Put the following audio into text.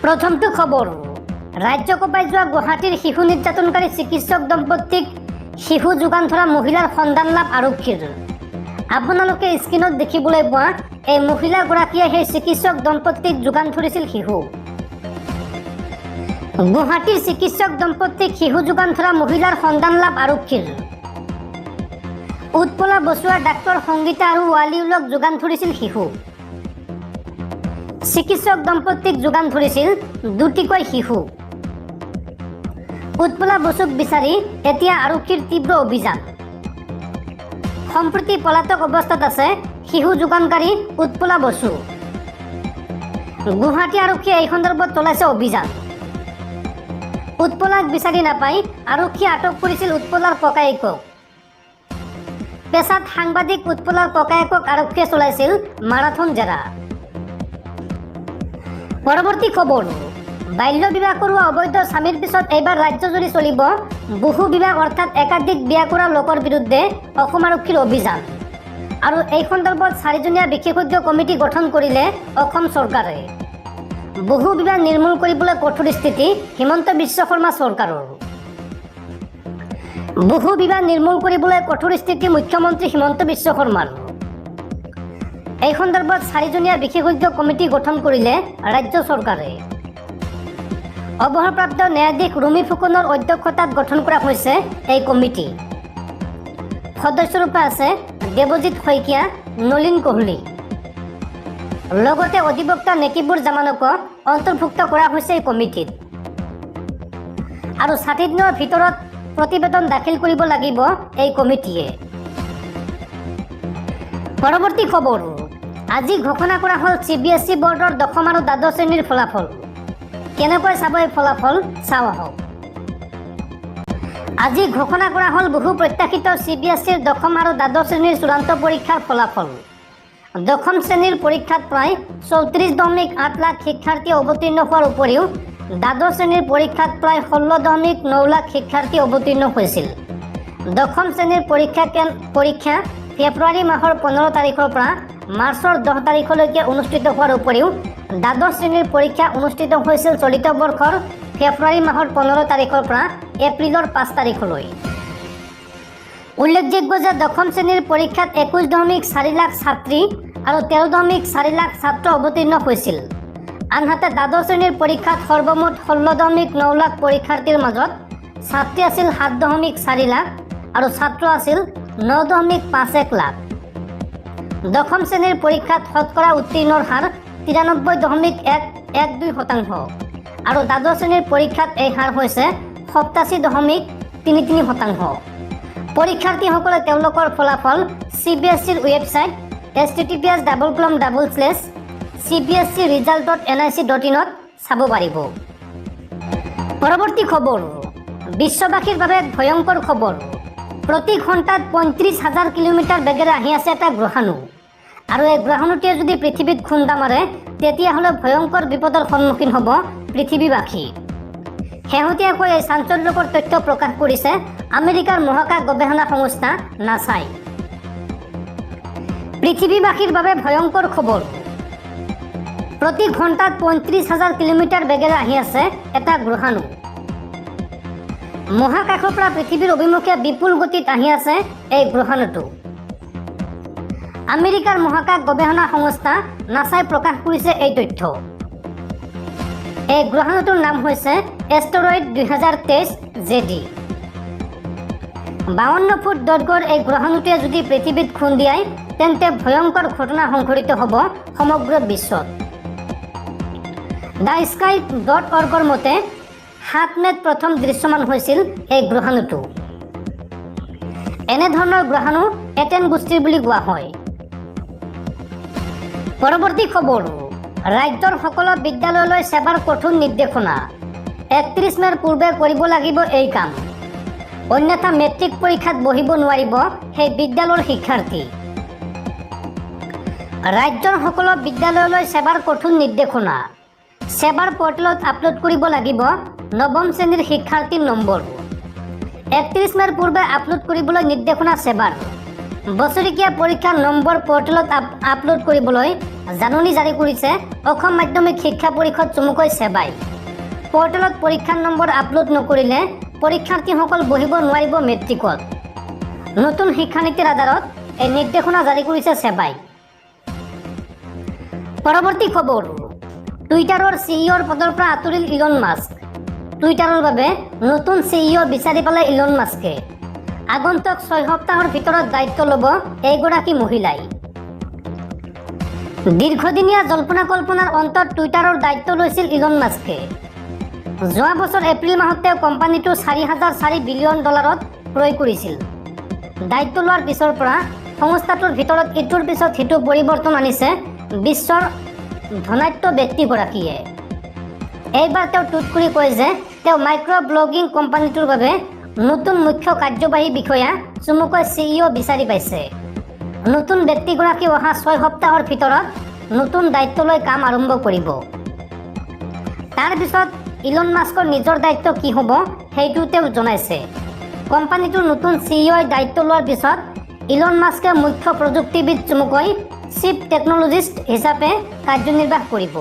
প্ৰথমটো খবৰ ৰাজ্য কপাই যোৱা গুৱাহাটীৰ শিশু নিৰ্যাতনকাৰী চিকিৎসক দম্পতীক শিশু যোগান ধৰা মহিলাৰ সন্ধান লাভ আৰক্ষীৰ। আপোনালোকে স্ক্ৰীনত দেখিবলৈ পোৱা এই মহিলাগৰাকীয়ে সেই চিকিৎসক দম্পতীক যোগান ধৰিছিল শিশু। গুৱাহাটীৰ চিকিৎসক দম্পতীক শিশু যোগান ধৰা মহিলাৰ সন্ধান লাভ আৰক্ষীৰ। উৎপলা বসুৱা ডাক্তৰ সংগীতা আৰু ৱালিউলক যোগান ধৰিছিল শিশু। চিকিৎসক দম্পতীক যোগান ধৰিছিল দুটিকৈ শিশু। উৎপলা বসুক বিচাৰি এতিয়া আৰক্ষীৰ তীব্ৰ অভিযান। সম্প্ৰতি পলাতক অৱস্থাত আছে শিশু যোগানকাৰী উৎপলা বসু। গুৱাহাটী আৰক্ষীয়ে এই সন্দৰ্ভত চলাইছে অভিযান। উৎপলাক বিচাৰি নাপাই আৰক্ষীয়ে আটক কৰিছিল উৎপলাৰ ককায়েকক। পেছাত সাংবাদিক উৎপলাৰ ককায়েকক আৰক্ষীয়ে চলাইছিল মাৰাথন জেৰা। পৰৱৰ্তী খবৰ বাল্য বিবাহ কৰোৱা অবৈধ স্বামীৰ পিছত এইবাৰ ৰাজ্যজুৰি চলিব বহু বিবাহ অৰ্থাৎ একাধিক বিয়া কৰা লোকৰ বিৰুদ্ধে অসম আৰক্ষীৰ অভিযান। আৰু এই সন্দৰ্ভত 4জনীয়া বিশেষজ্ঞ কমিটি গঠন কৰিলে অসম চৰকাৰে। বহু বিবাহ নিৰ্মূল কৰিবলৈ কঠোৰ স্থিতি হিমন্ত বিশ্ব শৰ্মা চৰকাৰৰ। বহু বিবাহ নিৰ্মূল কৰিবলৈ কঠোৰ স্থিতি মুখ্যমন্ত্ৰী হিমন্ত বিশ্ব শৰ্মাৰ। এই সন্দৰ্ভত 4জনীয়া বিশেষজ্ঞ কমিটি গঠন কৰিলে ৰাজ্য চৰকাৰে। অৱসৰপ্ৰাপ্ত ন্যায়াধীশ ৰুমি ফুকনৰ অধ্যক্ষতাত গঠন কৰা হৈছে এই কমিটি। সদস্যৰূপে আছে দেৱজিৎ শইকীয়া, নলিন কোহলি। লগতে অধিবক্তা নেকিবুৰ জামানকো অন্তৰ্ভুক্ত কৰা হৈছে এই কমিটিত। আৰু 60 দিনৰ ভিতৰত প্ৰতিবেদন দাখিল কৰিব লাগিব এই কমিটিয়ে। পৰৱৰ্তী খবৰ আজি ঘোষণা কৰা হ'ল CBSE বৰ্ডৰ 10ম আৰু দ্বাদশ শ্ৰেণীৰ ফলাফল। কেনেকৈ চাব এই ফলাফল চাওঁ আহক। আজি ঘোষণা কৰা হ'ল বহু প্ৰত্যাশিত CBSEৰ 10ম আৰু দ্বাদশ শ্ৰেণীৰ চূড়ান্ত পৰীক্ষাৰ ফলাফল। 10ম শ্ৰেণীৰ পৰীক্ষাত প্ৰায় 34.8 লাখ শিক্ষাৰ্থী অৱতীৰ্ণ হোৱাৰ উপৰিও দ্বাদশ শ্ৰেণীৰ পৰীক্ষাত প্ৰায় 16.9 লাখ শিক্ষাৰ্থী অৱতীৰ্ণ হৈছিল। 10ম শ্ৰেণীৰ পৰীক্ষা ফেব্ৰুৱাৰী মাহৰ 15 তাৰিখৰ পৰা মাৰ্চৰ 10 তাৰিখলৈকে অনুষ্ঠিত হোৱাৰ উপৰিও দ্বাদশ শ্ৰেণীৰ পৰীক্ষা অনুষ্ঠিত হৈছিল চলিত বৰ্ষৰ ফেব্ৰুৱাৰী মাহৰ 15 তাৰিখৰ পৰা এপ্ৰিলৰ 5 তাৰিখলৈ। উল্লেখযোগ্য যে 10ম শ্ৰেণীৰ পৰীক্ষাত 21.4 লাখ ছাত্ৰী আৰু 13.4 লাখ ছাত্ৰ অৱতীৰ্ণ হৈছিল। আনহাতে দ্বাদশ শ্ৰেণীৰ পৰীক্ষাত সৰ্বমুঠ 16.9 লাখ পৰীক্ষাৰ্থীৰ মাজত ছাত্ৰী আছিল 7.4 লাখ আৰু ছাত্ৰ আছিল 9.51 লাখ। 10ম শ্ৰেণীৰ পৰীক্ষাত শতকৰা উত্তীৰ্ণৰ হাৰ 93.112% আৰু দ্বাদশ শ্ৰেণীৰ পৰীক্ষাত এই হাৰ হৈছে 87.33%। পৰীক্ষাৰ্থীসকলে তেওঁলোকৰ ফলাফল CBSEৰ ৱেবছাইট https://cbscresult.nic.in ত চাব পাৰিব। পৰৱৰ্তী খবৰ বিশ্ববাসীৰ বাবে ভয়ংকৰ খবৰ। প্ৰতি ঘণ্টাত 35,000 কিলোমিটাৰ বেগেৰে আহি আছে এটা গ্ৰহাণু। আৰু এই গ্ৰহাণুটোৱে যদি পৃথিৱীত খুন্দা মাৰে তেতিয়াহ'লে ভয়ংকৰ বিপদৰ সন্মুখীন হ'ব পৃথিৱীবাসী। শেহতীয়াকৈ এই চাঞ্চল্যকৰ তথ্য প্ৰকাশ কৰিছে আমেৰিকাৰ মহাকাশ গৱেষণা সংস্থা নাছাই। পৃথিৱীবাসীৰ বাবে ভয়ংকৰ খবৰ। প্ৰতি ঘণ্টাত 35,000 কিলোমিটাৰ বেগেৰে আহি আছে এটা গ্ৰহাণু। মহাকাশৰ পৰা পৃথিৱীৰ অভিমুখে বিপুল গতিত আহি আছে এই গ্ৰহাণুটো। আমেৰিকাৰ মহাকাশ গৱেষণা সংস্থা নাছাই প্ৰকাশ কৰিছে এই তথ্য। এই গ্ৰহাণুটোৰ নাম হৈছে এষ্টৰইড 2023 JD। 52 ফুট দৈৰ্ঘ্যৰ এই গ্ৰহাণুটোৱে যদি পৃথিৱীত খুন্দিয়ায় তেন্তে ভয়ংকৰ ঘটনা সংঘটিত হ'ব সমগ্ৰ বিশ্বত। thesky.org-ৰ মতে 7 মে'ত প্ৰথম দৃশ্যমান হৈছিল এই গ্ৰহাণুটো। এনেধৰণৰ গ্ৰহাণু এটেন গোষ্ঠীৰ বুলি কোৱা হয়। পৰৱৰ্তী খবৰ ৰাজ্যৰ সকলো বিদ্যালয়লৈ সেৱাৰ কঠোৰ নিৰ্দেশনা। 31 মে'ৰ পূৰ্বে কৰিব লাগিব এই কাম, অন্যথা মেট্ৰিক পৰীক্ষাত বহিব নোৱাৰিব সেই বিদ্যালয়ৰ শিক্ষাৰ্থী। ৰাজ্যৰ সকলো বিদ্যালয়লৈ সেৱাৰ কঠোৰ নিৰ্দেশনা। সেৱাৰ পৰ্টেলত আপলোড কৰিব লাগিব 9ম শ্ৰেণীৰ শিক্ষাৰ্থীৰ নম্বৰ। 31 মে'ৰ পূৰ্বে আপলোড কৰিবলৈ নিৰ্দেশনা সেৱাৰ। বছৰেকীয়া পৰীক্ষাৰ নম্বৰ পৰ্টেলত আপলোড কৰিবলৈ জাননী জাৰি কৰিছে অসম মাধ্যমিক শিক্ষা পৰিষদ চমুকৈ ছেবাই। পৰ্টেলত পৰীক্ষাৰ নম্বৰ আপলোড নকৰিলে পৰীক্ষাৰ্থীসকল বহিব নোৱাৰিব মেট্ৰিকত। নতুন শিক্ষানীতিৰ আধাৰত এই নিৰ্দেশনা জাৰি কৰিছে ছেবাই। পৰৱৰ্তী খবৰ, টুইটাৰৰ চিইঅ'ৰ পদৰ পৰা আঁতৰিল ইলন মাস্ক। টুইটাৰৰ বাবে নতুন চিইঅ' বিচাৰি পালে ইলন মাস্কে। আগন্তুক 6 সপ্তাহৰ ভিতৰত দায়িত্ব ল'ব এইগৰাকী মহিলাই। দীৰ্ঘদিনীয়া জল্পনা কল্পনাৰ অন্তত টুইটাৰৰ দায়িত্ব লৈছিল ইলন মাস্কে। যোৱা বছৰ এপ্ৰিল মাহত তেওঁ কোম্পানীটো $4,400 বিলিয়ন ক্ৰয় কৰিছিল। দায়িত্ব লোৱাৰ পিছৰ পৰা সংস্থাটোৰ ভিতৰত ইটোৰ পিছত সিটো পৰিৱৰ্তন আনিছে বিশ্বৰ ধনাঢ্য ব্যক্তিগৰাকীয়ে। এইবাৰ তেওঁ টুইট কৰি কয় যে তেওঁ মাইক্ৰ' ব্লগিং কোম্পানীটোৰ বাবে নতুন মুখ্য কাৰ্যবাহী বিষয়া চমুকৈ চিইঅ' বিচাৰি পাইছে। নতুন ব্যক্তিগৰাকী অহা 6 সপ্তাহৰ ভিতৰত নতুন দায়িত্ব লৈ কাম আৰম্ভ কৰিব। তাৰ পিছত ইলন মাস্কৰ নিজৰ দায়িত্ব কি হ'ব সেইটো তেওঁ জনাইছে। কোম্পানীটোৰ নতুন চিইঅ'ই দায়িত্ব লোৱাৰ পিছত ইলন মাস্কে মুখ্য প্ৰযুক্তিবিদ চমুকৈ চিফ টেকন'লজিষ্ট হিচাপে কাৰ্যনিৰ্বাহ কৰিব।